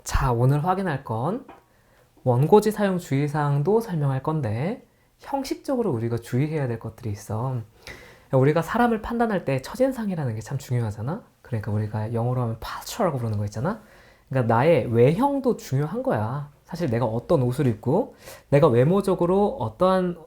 자, 오늘 확인할 건 원고지 사용 주의사항도 설명할 건데 형식적으로 우리가 주의해야 될 것들이 있어. 우리가 사람을 판단할 때 첫인상이라는 게 참 중요하잖아. 그러니까 우리가 영어로 하면 posture라고 부르는 거 있잖아. 그러니까 나의 외형도 중요한 거야. 사실 내가 어떤 옷을 입고 내가 외모적으로 어떠한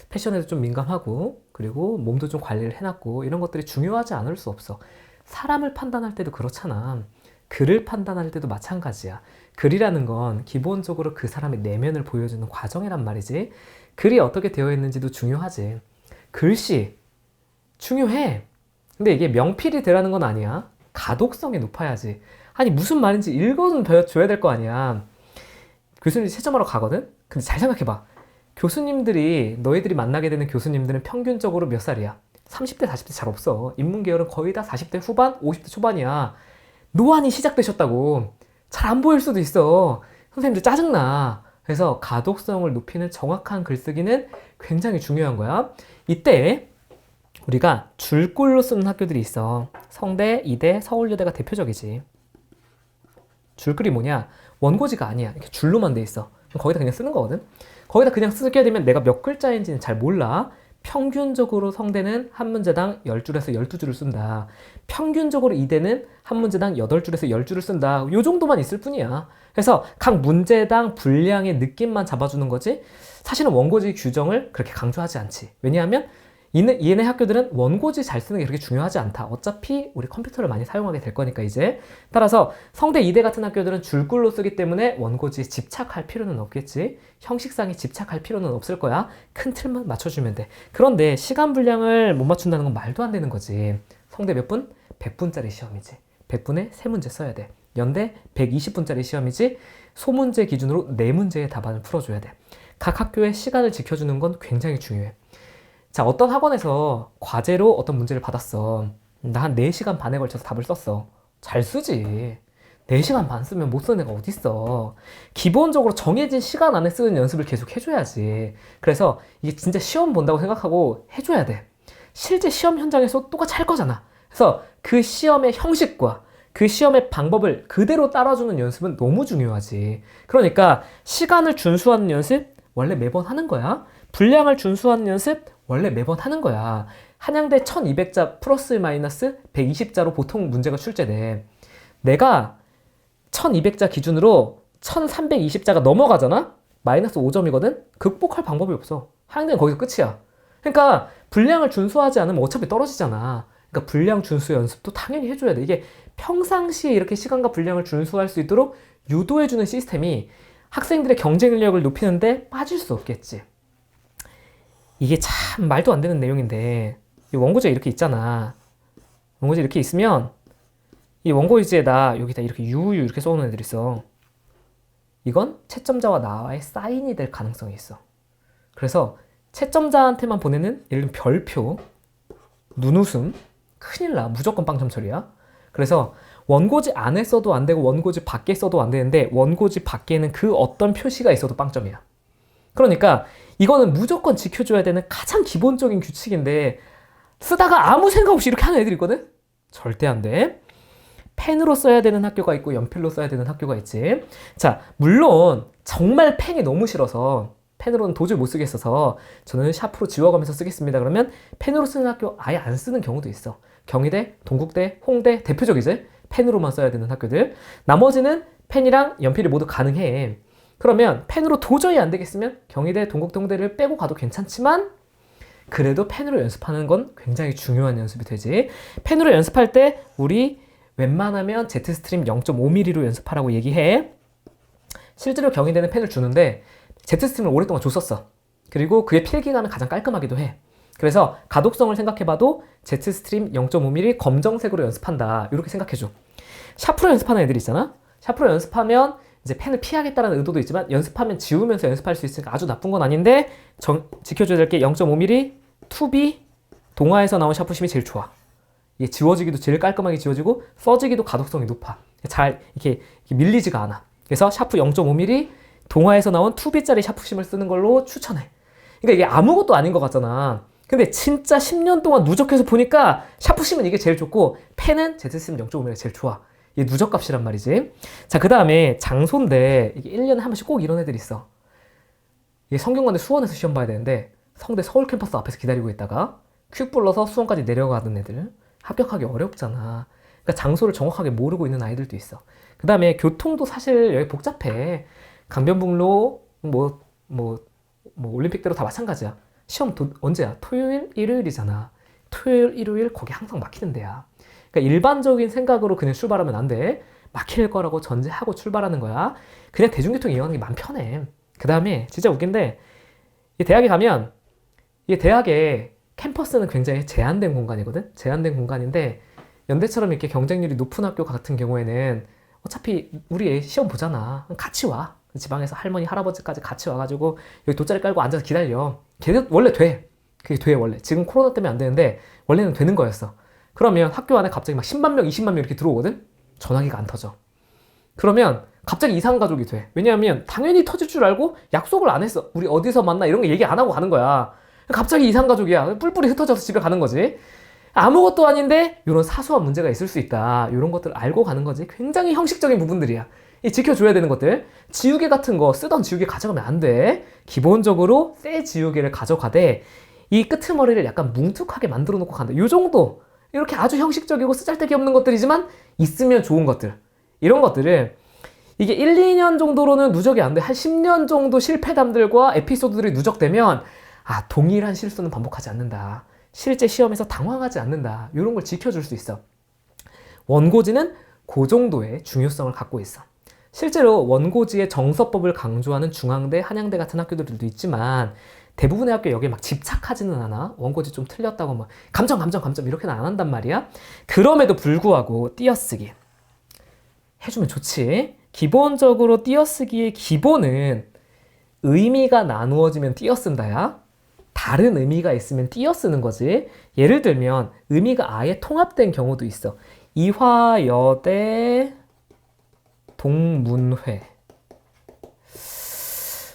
패션에도 좀 민감하고 그리고 몸도 좀 관리를 해놨고 이런 것들이 중요하지 않을 수 없어. 사람을 판단할 때도 그렇잖아. 글을 판단할 때도 마찬가지야. 글이라는 건 기본적으로 그 사람의 내면을 보여주는 과정이란 말이지. 글이 어떻게 되어 있는지도 중요하지. 글씨 중요해. 근데 이게 명필이 되라는 건 아니야. 가독성이 높아야지. 아니 무슨 말인지 읽어는 줘야 될 거 아니야. 교수님 채점하러 가거든? 근데 잘 생각해봐. 교수님들이 너희들이 만나게 되는 교수님들은 평균적으로 몇 살이야? 30대 40대 잘 없어. 인문계열은 거의 다 40대 후반 50대 초반이야. 노안이 시작되셨다고. 잘 안 보일 수도 있어. 선생님들 짜증나. 그래서 가독성을 높이는 정확한 글쓰기는 굉장히 중요한 거야. 이때 우리가 줄글로 쓰는 학교들이 있어. 성대, 이대, 서울여대가 대표적이지. 줄글이 뭐냐? 원고지가 아니야. 이렇게 줄로만 돼 있어. 거기다 그냥 쓰는 거거든. 거기다 그냥 쓰게 되면 내가 몇 글자인지는 잘 몰라. 평균적으로 성대는 한 문제당 10줄에서 12줄을 쓴다. 평균적으로 이대는 한 문제당 8줄에서 10줄을 쓴다. 요 정도만 있을 뿐이야. 그래서 각 문제당 분량의 느낌만 잡아주는 거지 사실은 원고지 규정을 그렇게 강조하지 않지. 왜냐하면 얘네 학교들은 원고지 잘 쓰는 게 그렇게 중요하지 않다. 어차피 우리 컴퓨터를 많이 사용하게 될 거니까 이제. 따라서 성대, 이대 같은 학교들은 줄글로 쓰기 때문에 원고지에 집착할 필요는 없겠지. 형식상에 집착할 필요는 없을 거야. 큰 틀만 맞춰주면 돼. 그런데 시간 분량을 못 맞춘다는 건 말도 안 되는 거지. 성대 몇 분? 100분짜리 시험이지. 100분에 3문제 써야 돼. 연대 120분짜리 시험이지. 소문제 기준으로 4문제의 답안을 풀어줘야 돼. 각 학교의 시간을 지켜주는 건 굉장히 중요해. 자, 어떤 학원에서 과제로 어떤 문제를 받았어. 나 한 4시간 반에 걸쳐서 답을 썼어. 잘 쓰지. 4시간 반 쓰면 못 쓰는 애가 어딨어. 기본적으로 정해진 시간 안에 쓰는 연습을 계속 해줘야지. 그래서 이게 진짜 시험 본다고 생각하고 해줘야 돼. 실제 시험 현장에서 똑같이 할 거잖아. 그래서 그 시험의 형식과 그 시험의 방법을 그대로 따라주는 연습은 너무 중요하지. 그러니까 시간을 준수하는 연습 원래 매번 하는 거야. 분량을 준수하는 연습 원래 매번 하는 거야. 한양대 1200자 플러스 마이너스 120자로 보통 문제가 출제돼. 내가 1200자 기준으로 1320자가 넘어가잖아? 마이너스 5점이거든? 극복할 방법이 없어. 한양대는 거기서 끝이야. 그러니까 분량을 준수하지 않으면 어차피 떨어지잖아. 그러니까 분량 준수 연습도 당연히 해줘야 돼. 이게 평상시에 이렇게 시간과 분량을 준수할 수 있도록 유도해주는 시스템이 학생들의 경쟁력을 높이는데 빠질 수 없겠지. 이게 참 말도 안 되는 내용인데 이 원고지가 이렇게 있잖아. 원고지 이렇게 있으면 이 원고지에다 여기다 이렇게 유유 이렇게 써놓은 애들이 있어. 이건 채점자와 나와의 사인이 될 가능성이 있어. 그래서 채점자한테만 보내는 예를 들면 별표, 눈웃음, 큰일 나. 무조건 빵점 처리야. 그래서 원고지 안에 써도 안 되고 원고지 밖에 써도 안 되는데 원고지 밖에는 그 어떤 표시가 있어도 빵점이야. 그러니까 이거는 무조건 지켜줘야 되는 가장 기본적인 규칙인데 쓰다가 아무 생각 없이 이렇게 하는 애들이 있거든? 절대 안 돼. 펜으로 써야 되는 학교가 있고 연필로 써야 되는 학교가 있지. 자, 물론 정말 펜이 너무 싫어서 펜으로는 도저히 못 쓰겠어서 저는 샤프로 지워가면서 쓰겠습니다. 그러면 펜으로 쓰는 학교 아예 안 쓰는 경우도 있어. 경희대, 동국대, 홍대 대표적이지? 펜으로만 써야 되는 학교들. 나머지는 펜이랑 연필이 모두 가능해. 그러면 펜으로 도저히 안 되겠으면 경희대, 동국대, 홍대를 빼고 가도 괜찮지만 그래도 펜으로 연습하는 건 굉장히 중요한 연습이 되지. 펜으로 연습할 때 우리 웬만하면 Z스트림 0.5mm로 연습하라고 얘기해. 실제로 경희대는 펜을 주는데 Z스트림을 오랫동안 줬었어. 그리고 그의 필기감은 가장 깔끔하기도 해. 그래서 가독성을 생각해봐도 Z스트림 0.5mm 검정색으로 연습한다. 이렇게 생각해줘. 샤프로 연습하는 애들이 있잖아. 샤프로 연습하면 이제 펜을 피하겠다는 의도도 있지만 연습하면 지우면서 연습할 수 있으니까 아주 나쁜 건 아닌데 지켜줘야 될 게 0.5mm, 2B, 동화에서 나온 샤프심이 제일 좋아. 이게 지워지기도 제일 깔끔하게 지워지고 써지기도 가독성이 높아. 잘 이렇게 밀리지가 않아. 그래서 샤프 0.5mm, 동화에서 나온 2B짜리 샤프심을 쓰는 걸로 추천해. 그러니까 이게 아무것도 아닌 것 같잖아. 근데 진짜 10년 동안 누적해서 보니까 샤프심은 이게 제일 좋고 펜은 Z스트림 0.5mm가 제일 좋아. 이게 누적값이란 말이지. 자, 그 다음에 장소인데 이게 1년에 한 번씩 꼭 이런 애들이 있어. 이게 성균관대 수원에서 시험 봐야 되는데 성대 서울 캠퍼스 앞에서 기다리고 있다가 퀵 불러서 수원까지 내려가는 애들 합격하기 어렵잖아. 그러니까 장소를 정확하게 모르고 있는 아이들도 있어. 그 다음에 교통도 사실 여기 복잡해. 강변북로 올림픽대로 다 마찬가지야. 시험 언제야? 토요일, 일요일이잖아. 토요일, 일요일 거기 항상 막히는 데야. 그러니까 일반적인 생각으로 그냥 출발하면 안 돼. 막힐 거라고 전제하고 출발하는 거야. 그냥 대중교통 이용하는 게 마음 편해. 그 다음에 진짜 웃긴데 이 대학에 가면 이 대학의 캠퍼스는 굉장히 제한된 공간이거든. 제한된 공간인데 연대처럼 이렇게 경쟁률이 높은 학교 같은 경우에는 어차피 우리 애 시험 보잖아. 같이 와. 지방에서 할머니, 할아버지까지 같이 와가지고 여기 돗자리 깔고 앉아서 기다려. 걔는 원래 돼. 그게 돼, 원래. 지금 코로나 때문에 안 되는데 원래는 되는 거였어. 그러면 학교 안에 갑자기 막 10만 명, 20만 명 이렇게 들어오거든? 전화기가 안 터져. 그러면 갑자기 이상 가족이 돼. 왜냐하면 당연히 터질 줄 알고 약속을 안 했어. 우리 어디서 만나 이런 거 얘기 안 하고 가는 거야. 갑자기 이상 가족이야. 뿔뿔이 흩어져서 집에 가는 거지. 아무것도 아닌데 이런 사소한 문제가 있을 수 있다. 이런 것들을 알고 가는 거지. 굉장히 형식적인 부분들이야. 이 지켜줘야 되는 것들. 지우개 같은 거 쓰던 지우개 가져가면 안 돼. 기본적으로 새 지우개를 가져가되 이 끄트머리를 약간 뭉툭하게 만들어 놓고 간다. 이 정도. 이렇게 아주 형식적이고 쓰잘데기 없는 것들이지만 있으면 좋은 것들. 이런 것들을 이게 1, 2년 정도로는 누적이 안 돼. 한 10년 정도 실패담들과 에피소드들이 누적되면 동일한 실수는 반복하지 않는다. 실제 시험에서 당황하지 않는다. 이런 걸 지켜줄 수 있어. 원고지는 그 정도의 중요성을 갖고 있어. 실제로 원고지의 정서법을 강조하는 중앙대, 한양대 같은 학교들도 있지만 대부분의 학교 여기에 막 집착하지는 않아. 원고지 좀 틀렸다고 막 감점 이렇게는 안 한단 말이야. 그럼에도 불구하고 띄어쓰기 해주면 좋지. 기본적으로 띄어쓰기의 기본은 의미가 나누어지면 띄어쓴다야. 다른 의미가 있으면 띄어쓰는 거지. 예를 들면 의미가 아예 통합된 경우도 있어. 이화여대 동문회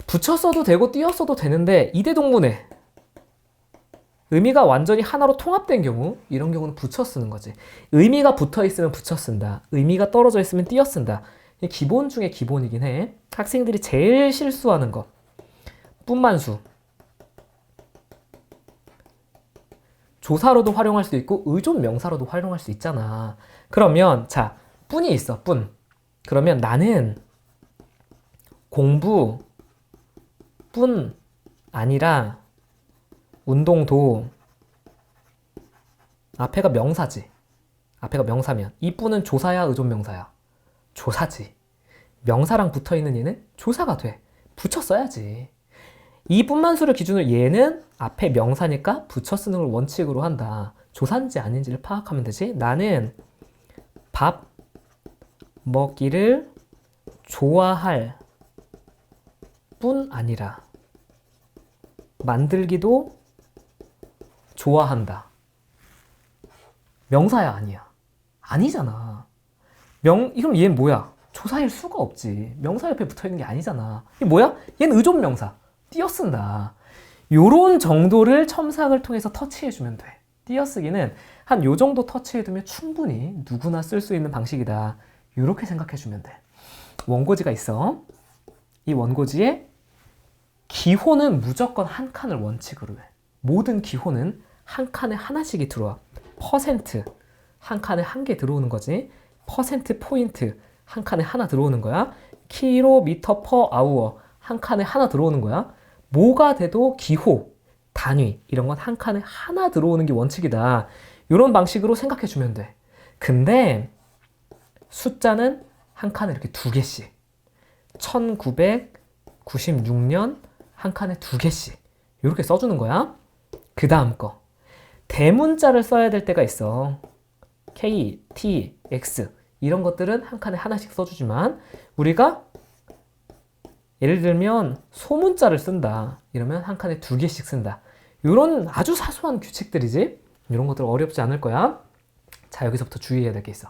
붙여 써도 되고 띄어 써도 되는데 이대동문회 의미가 완전히 하나로 통합된 경우, 이런 경우는 붙여 쓰는 거지. 의미가 붙어 있으면 붙여 쓴다. 의미가 떨어져 있으면 띄어 쓴다. 기본 중에 기본이긴 해. 학생들이 제일 실수하는 거. 뿐만수. 조사로도 활용할 수 있고 의존 명사로도 활용할 수 있잖아. 그러면 자, 뿐이 있어. 뿐. 그러면 나는 공부 뿐 아니라 운동도 앞에가 명사지. 앞에가 명사면 이 뿐은 조사야, 의존 명사야? 조사지. 명사랑 붙어있는 얘는 조사가 돼. 붙여 써야지. 이 뿐만수를 기준으로 얘는 앞에 명사니까 붙여 쓰는 걸 원칙으로 한다. 조사인지 아닌지를 파악하면 되지. 나는 밥 먹기를 좋아할 뿐 아니라 만들기도 좋아한다. 명사야, 아니야? 아니잖아. 그럼 얘는 뭐야? 조사일 수가 없지. 명사 옆에 붙어있는 게 아니잖아. 이게 뭐야? 얘는 의존 명사. 띄어쓴다. 요런 정도를 첨삭을 통해서 터치해주면 돼. 띄어쓰기는 한 요 정도 터치해두면 충분히 누구나 쓸 수 있는 방식이다. 요렇게 생각해주면 돼. 원고지가 있어. 이 원고지에 기호는 무조건 한 칸을 원칙으로 해. 모든 기호는 한 칸에 하나씩이 들어와. 퍼센트 한 칸에 한 개 들어오는 거지. 퍼센트 포인트 한 칸에 하나 들어오는 거야. 킬로미터 퍼 아우어 한 칸에 하나 들어오는 거야. 뭐가 돼도 기호, 단위 이런 건 한 칸에 하나 들어오는 게 원칙이다. 이런 방식으로 생각해 주면 돼. 근데 숫자는 한 칸에 이렇게 두 개씩. 1996년 한 칸에 두 개씩 이렇게 써주는 거야. 그 다음 거 대문자를 써야 될 때가 있어. K, T, X 이런 것들은 한 칸에 하나씩 써주지만 우리가 예를 들면 소문자를 쓴다 이러면 한 칸에 두 개씩 쓴다. 이런 아주 사소한 규칙들이지. 이런 것들 어렵지 않을 거야. 자, 여기서부터 주의해야 될 게 있어.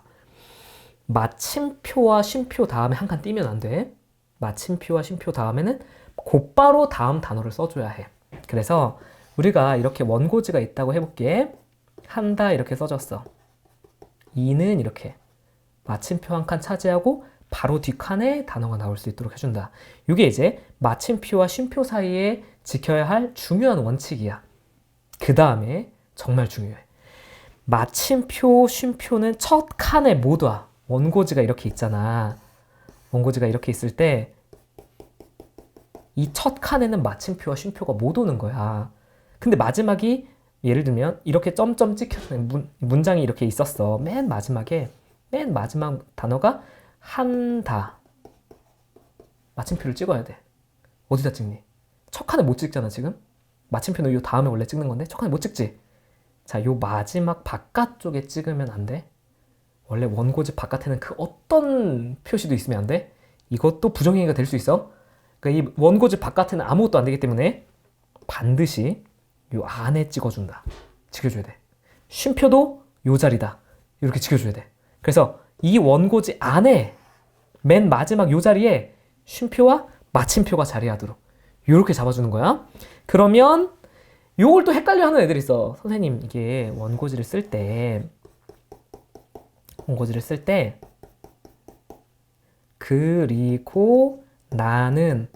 마침표와 쉼표 다음에 한 칸 띄면 안 돼. 마침표와 쉼표 다음에는 곧바로 다음 단어를 써줘야 해. 그래서 우리가 이렇게 원고지가 있다고 해볼게. 한다 이렇게 써줬어. 이는 이렇게 마침표 한 칸 차지하고 바로 뒷칸에 단어가 나올 수 있도록 해준다. 이게 이제 마침표와 쉼표 사이에 지켜야 할 중요한 원칙이야. 그 다음에 정말 중요해. 마침표, 쉼표는 첫 칸에 못 와. 원고지가 이렇게 있잖아. 원고지가 이렇게 있을 때 이 첫 칸에는 마침표와 쉼표가 못 오는 거야. 근데 마지막이 예를 들면 이렇게 점점 찍혀있는 문장이 이렇게 있었어. 맨 마지막에 맨 마지막 단어가 한다. 마침표를 찍어야 돼. 어디다 찍니? 첫 칸에 못 찍잖아 지금. 마침표는 요 다음에 원래 찍는 건데 첫 칸에 못 찍지. 자, 요 마지막 바깥쪽에 찍으면 안 돼. 원래 원고지 바깥에는 그 어떤 표시도 있으면 안 돼. 이것도 부정행위가 될 수 있어. 그러니까 이 원고지 바깥에는 아무것도 안 되기 때문에 반드시 요 안에 찍어준다. 지켜줘야 돼. 쉼표도 요 자리다. 이렇게 지켜줘야 돼. 그래서 이 원고지 안에 맨 마지막 요 자리에 쉼표와 마침표가 자리하도록 이렇게 잡아주는 거야. 그러면 요걸 또 헷갈려하는 애들이 있어. 선생님 이게 원고지를 쓸 때 그리고 나는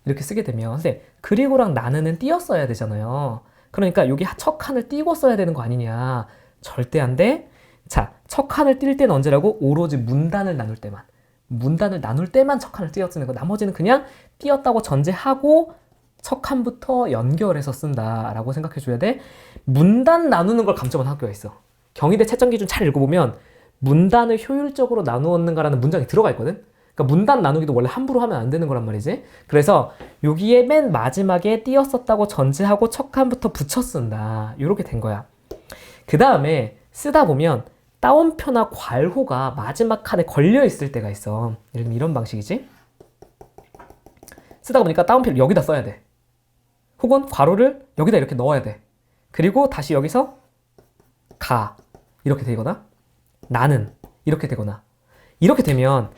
이렇게 쓰게 되면 선생님 그리고랑 나는은 띄었어야 되잖아요. 그러니까 여기 첫 칸을 띄고 써야 되는 거 아니냐. 절대 안 돼. 자, 첫 칸을 띌 때는 언제라고? 오로지 문단을 나눌 때만. 문단을 나눌 때만 첫 칸을 띄어쓰는 거. 나머지는 그냥 띄었다고 전제하고 첫 칸부터 연결해서 쓴다라고 생각해 줘야 돼. 문단 나누는 걸 감점한 학교가 있어. 경희대 채점 기준 잘 읽어보면 문단을 효율적으로 나누었는가라는 문장이 들어가 있거든. 그러니까 문단 나누기도 원래 함부로 하면 안 되는 거란 말이지. 그래서 여기에 맨 마지막에 띄었었다고 전제하고 첫 칸부터 붙여 쓴다. 이렇게 된 거야. 그 다음에 쓰다 보면 따옴표나 괄호가 마지막 칸에 걸려 있을 때가 있어. 예를 들면 이런 방식이지. 쓰다 보니까 따옴표를 여기다 써야 돼. 혹은 괄호를 여기다 이렇게 넣어야 돼. 그리고 다시 여기서 가 이렇게 되거나 나는 이렇게 되거나 이렇게 되면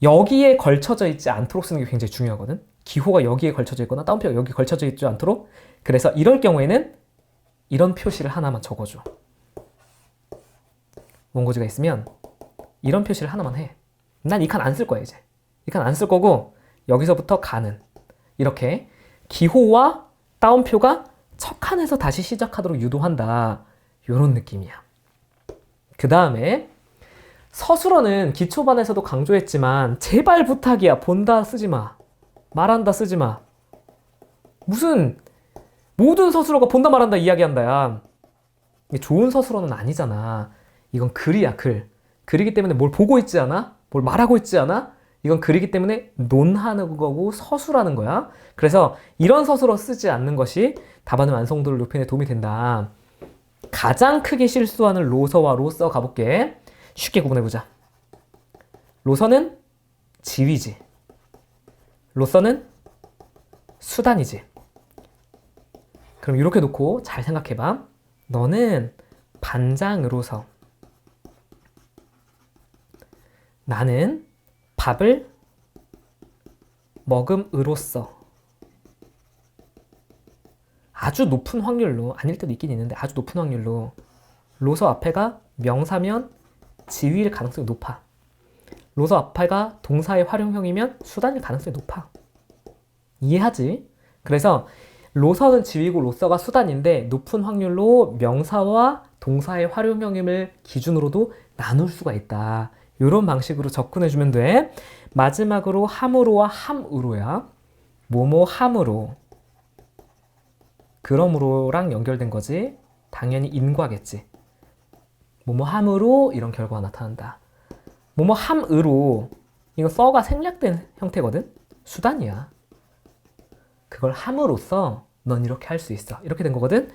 여기에 걸쳐져 있지 않도록 쓰는 게 굉장히 중요하거든. 기호가 여기에 걸쳐져 있거나 따옴표가 여기 걸쳐져 있지 않도록. 그래서 이럴 경우에는 이런 표시를 하나만 적어줘. 원고지가 있으면 이런 표시를 하나만 해. 난 이 칸 안 쓸 거야 이제. 이 칸 안 쓸 거고 여기서부터 가는 이렇게 기호와 따옴표가 첫 칸에서 다시 시작하도록 유도한다. 이런 느낌이야. 그 다음에 서술어는 기초반에서도 강조했지만 제발 부탁이야. 본다 쓰지 마. 말한다 쓰지 마. 무슨 모든 서술어가 본다 말한다 이야기한다야. 이게 좋은 서술어는 아니잖아. 이건 글이야 글. 글이기 때문에 뭘 보고 있지 않아? 뭘 말하고 있지 않아? 이건 글이기 때문에 논하는 거고 서술하는 거야. 그래서 이런 서술어 쓰지 않는 것이 답안의 완성도를 높이는 데 도움이 된다. 가장 크게 실수하는 로서와 로서 가볼게. 쉽게 구분해보자. 로서는 지위지. 로서는 수단이지. 그럼 이렇게 놓고 잘 생각해봐. 너는 반장으로서, 나는 밥을 먹음으로써, 아주 높은 확률로, 아닐 때도 있긴 있는데 아주 높은 확률로 로서 앞에가 명사면 지위일 가능성이 높아. 로서 앞에가 동사의 활용형이면 수단일 가능성이 높아. 이해하지? 그래서 로서는 지위고 로서가 수단인데 높은 확률로 명사와 동사의 활용형임을 기준으로도 나눌 수가 있다. 이런 방식으로 접근해주면 돼. 마지막으로 함으로와 함으로야. 뭐뭐 함으로. 그러므로랑 연결된 거지. 당연히 인과겠지. 뭐뭐 함으로 이런 결과가 나타난다. 뭐뭐 함으로. 이거 써가 생략된 형태거든. 수단이야. 그걸 함으로써 넌 이렇게 할 수 있어. 이렇게 된 거거든.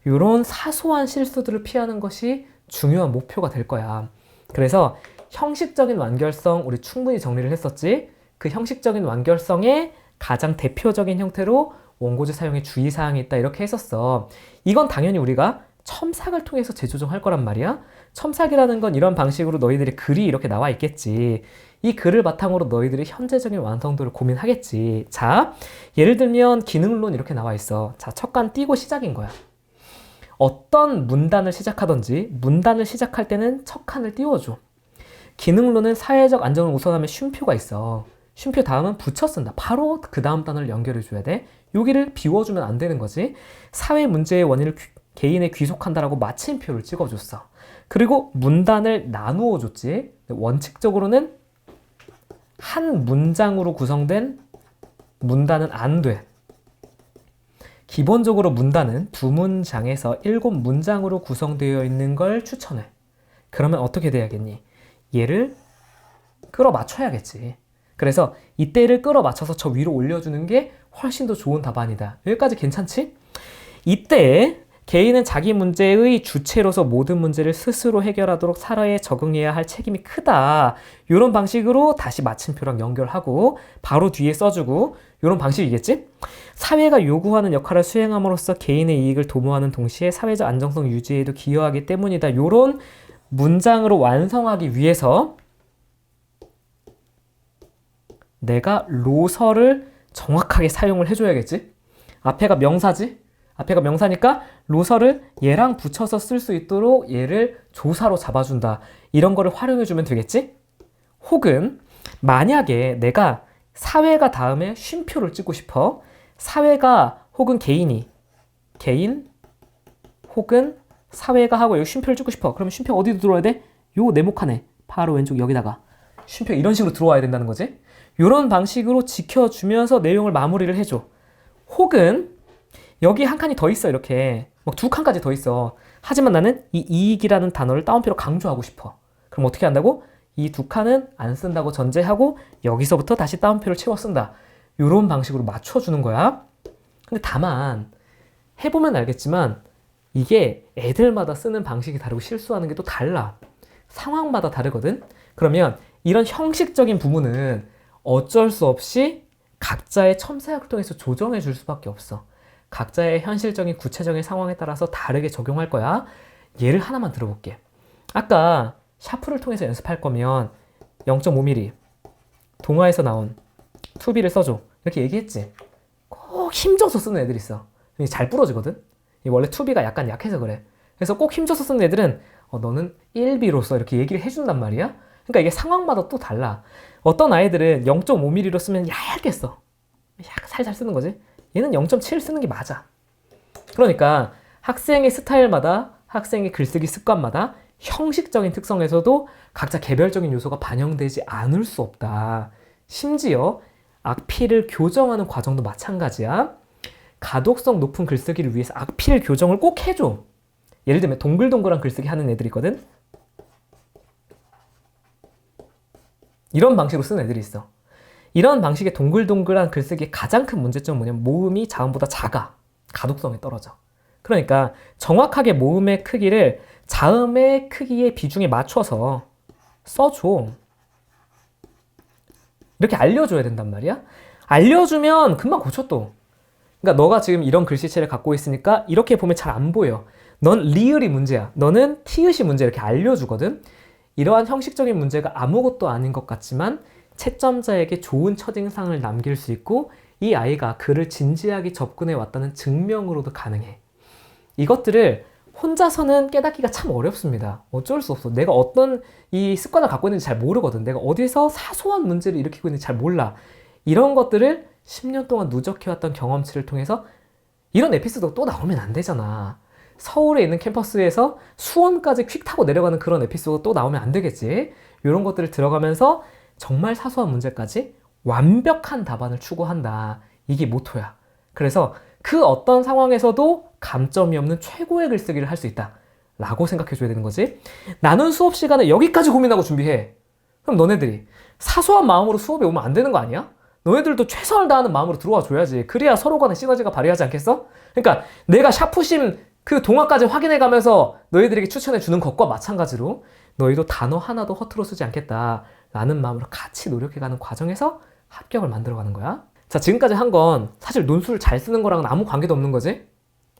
이런 사소한 실수들을 피하는 것이 중요한 목표가 될 거야. 그래서 형식적인 완결성 우리 충분히 정리를 했었지. 그 형식적인 완결성의 가장 대표적인 형태로 원고지 사용에 주의사항이 있다 이렇게 했었어. 이건 당연히 우리가 첨삭을 통해서 재조정할 거란 말이야. 첨삭이라는 건 이런 방식으로 너희들의 글이 이렇게 나와 있겠지. 이 글을 바탕으로 너희들이 현재적인 완성도를 고민하겠지. 자, 예를 들면 기능론 이렇게 나와 있어. 자, 첫 칸 띄고 시작인 거야. 어떤 문단을 시작하든지 문단을 시작할 때는 첫 칸을 띄워줘. 기능론은 사회적 안정을 우선하면 쉼표가 있어. 쉼표 다음은 붙여 쓴다. 바로 그 다음 단어를 연결해 줘야 돼. 여기를 비워주면 안 되는 거지. 사회 문제의 원인을 개인에 귀속한다라고 마침표를 찍어줬어. 그리고 문단을 나누어 줬지. 원칙적으로는 한 문장으로 구성된 문단은 안 돼. 기본적으로 문단은 2문장에서 7문장으로 구성되어 있는 걸 추천해. 그러면 어떻게 돼야겠니? 얘를 끌어맞춰야겠지. 그래서 이때를 끌어맞춰서 저 위로 올려주는 게 훨씬 더 좋은 답안이다. 여기까지 괜찮지? 이때 개인은 자기 문제의 주체로서 모든 문제를 스스로 해결하도록 사회에 적응해야 할 책임이 크다. 이런 방식으로 다시 마침표랑 연결하고 바로 뒤에 써주고 이런 방식이겠지? 사회가 요구하는 역할을 수행함으로써 개인의 이익을 도모하는 동시에 사회적 안정성 유지에도 기여하기 때문이다. 이런 문장으로 완성하기 위해서 내가 로서를 정확하게 사용을 해줘야겠지? 앞에가 명사지? 앞에가 명사니까 로서를 얘랑 붙여서 쓸 수 있도록 얘를 조사로 잡아준다. 이런 거를 활용해주면 되겠지? 혹은 만약에 내가 사회가 다음에 쉼표를 찍고 싶어. 사회가 혹은 개인이 개인 혹은 사회가 하고 여기 쉼표를 찍고 싶어. 그러면 쉼표 어디로 들어와야 돼? 요 네모칸에 바로 왼쪽 여기다가 쉼표 이런 식으로 들어와야 된다는 거지. 이런 방식으로 지켜주면서 내용을 마무리를 해줘. 혹은 여기 한 칸이 더 있어. 이렇게 막 2칸까지 더 있어. 하지만 나는 이 이익이라는 단어를 따옴표로 강조하고 싶어. 그럼 어떻게 한다고? 이 2칸은 안 쓴다고 전제하고 여기서부터 다시 따옴표를 채워 쓴다. 이런 방식으로 맞춰주는 거야. 근데 다만 해보면 알겠지만 이게 애들마다 쓰는 방식이 다르고 실수하는 게 또 달라. 상황마다 다르거든. 그러면 이런 형식적인 부분은 어쩔 수 없이 각자의 첨사약을 통해서 조정해 줄 수밖에 없어. 각자의 현실적인 구체적인 상황에 따라서 다르게 적용할 거야. 예를 하나만 들어볼게. 아까 샤프를 통해서 연습할 거면 0.5mm 동화에서 나온 투비를 써줘. 이렇게 얘기했지. 꼭 힘줘서 쓰는 애들 있어. 잘 부러지거든. 원래 투비가 약간 약해서 그래. 그래서 꼭 힘줘서 쓰는 애들은 너는 1B로서 이렇게 얘기를 해준단 말이야. 그러니까 이게 상황마다 또 달라. 어떤 아이들은 0.5mm로 쓰면 얇게 써. 살살 쓰는 거지. 얘는 0.7 쓰는 게 맞아. 그러니까 학생의 스타일마다 학생의 글쓰기 습관마다 형식적인 특성에서도 각자 개별적인 요소가 반영되지 않을 수 없다. 심지어 악필을 교정하는 과정도 마찬가지야. 가독성 높은 글쓰기를 위해서 악필 교정을 꼭 해줘. 예를 들면 동글동글한 글쓰기 하는 애들이 있거든. 이런 방식으로 쓰는 애들이 있어. 이런 방식의 동글동글한 글쓰기의 가장 큰 문제점은 뭐냐면 모음이 자음보다 작아. 가독성이 떨어져. 그러니까 정확하게 모음의 크기를 자음의 크기의 비중에 맞춰서 써줘. 이렇게 알려줘야 된단 말이야. 알려주면 금방 고쳐 또. 그러니까 너가 지금 이런 글씨체를 갖고 있으니까 이렇게 보면 잘 안 보여. 넌 리을이 문제야. 너는 티읕이 문제야. 이렇게 알려주거든. 이러한 형식적인 문제가 아무것도 아닌 것 같지만 채점자에게 좋은 첫인상을 남길 수 있고 이 아이가 글을 진지하게 접근해 왔다는 증명으로도 가능해. 이것들을 혼자서는 깨닫기가 참 어렵습니다. 어쩔 수 없어. 내가 어떤 이 습관을 갖고 있는지 잘 모르거든. 내가 어디서 사소한 문제를 일으키고 있는지 잘 몰라. 이런 것들을 10년 동안 누적해왔던 경험치를 통해서 이런 에피소드가 또 나오면 안 되잖아. 서울에 있는 캠퍼스에서 수원까지 퀵 타고 내려가는 그런 에피소드가 또 나오면 안 되겠지. 이런 것들을 들어가면서 정말 사소한 문제까지 완벽한 답안을 추구한다. 이게 모토야. 그래서 그 어떤 상황에서도 감점이 없는 최고의 글쓰기를 할 수 있다. 라고 생각해줘야 되는 거지. 나는 수업 시간에 여기까지 고민하고 준비해. 그럼 너네들이 사소한 마음으로 수업에 오면 안 되는 거 아니야? 너네들도 최선을 다하는 마음으로 들어와 줘야지. 그래야 서로 간의 시너지가 발휘하지 않겠어? 그러니까 내가 샤프심 그 동화까지 확인해 가면서 너희들에게 추천해 주는 것과 마찬가지로 너희도 단어 하나도 허투루 쓰지 않겠다 라는 마음으로 같이 노력해가는 과정에서 합격을 만들어가는 거야. 자, 지금까지 한 건 사실 논술을 잘 쓰는 거랑은 아무 관계도 없는 거지.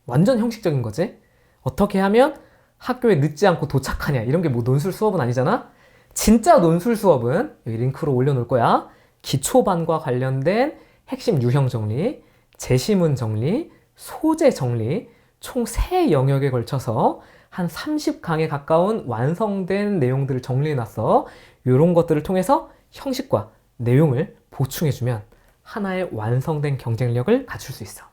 완전 형식적인 거지. 어떻게 하면 학교에 늦지 않고 도착하냐, 이런 게 뭐 논술 수업은 아니잖아. 진짜 논술 수업은 여기 링크로 올려놓을 거야. 기초반과 관련된 핵심 유형 정리, 제시문 정리, 소재 정리, 총 3 영역에 걸쳐서 한 30강에 가까운 완성된 내용들을 정리해놨어. 이런 것들을 통해서 형식과 내용을 보충해주면 하나의 완성된 경쟁력을 갖출 수 있어.